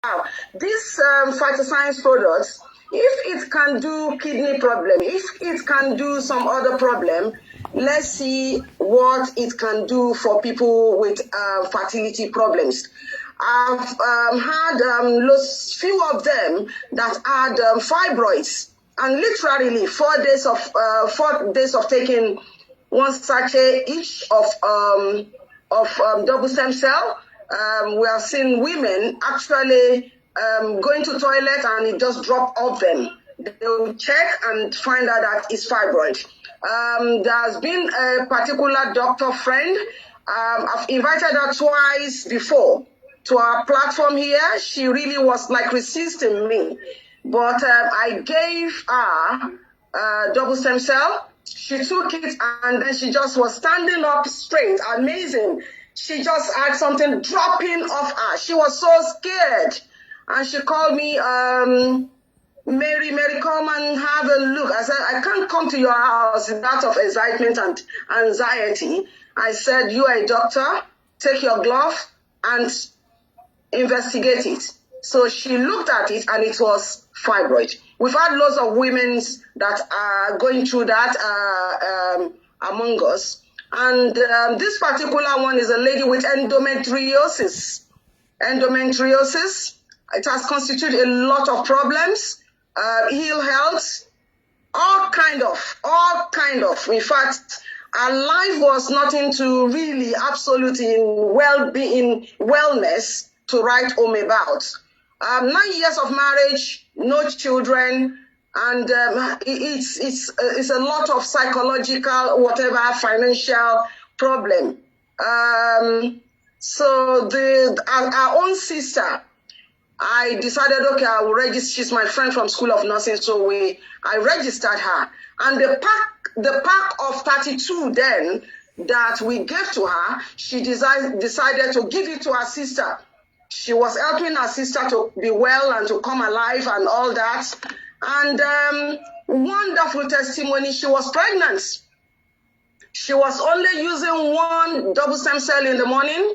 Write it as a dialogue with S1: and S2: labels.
S1: Now, this Phytoscience products, if it can do kidney problem, if it can do some other problem, let's see what it can do for people with fertility problems. I've had few of them that had fibroids, and literally 4 days of taking one sachet each of double stem cell. We have seen women actually going to toilet and it just drop off them. They will check and find out that it's fibroid. There's been a particular doctor friend. I've invited her twice before to our platform here. She really was like resisting me. But I gave her double stem cell. She took it and then she just was standing up straight. Amazing. She just had something dropping off her. She was so scared. And she called me, Mary, come and have a look. I said, I can't come to your house in that of excitement and anxiety. I said, you are a doctor. Take your glove and investigate it. So she looked at it and it was fibroid. We've had lots of women that are going through that among us. And this particular one is a lady with endometriosis. Endometriosis, it has constituted a lot of problems, ill health, all kind of. In fact, our life was nothing to really absolutely in well-being, wellness to write home about. 9 years of marriage, no children, and it's a lot of psychological, whatever, financial problem. So our own sister, I decided, okay, I will register. She's my friend from School of Nursing, so I registered her. And the pack of 32 then that we gave to her, she decided to give it to her sister. She was helping her sister to be well and to come alive and all that. And wonderful testimony, she was pregnant. She was only using one double stem cell in the morning,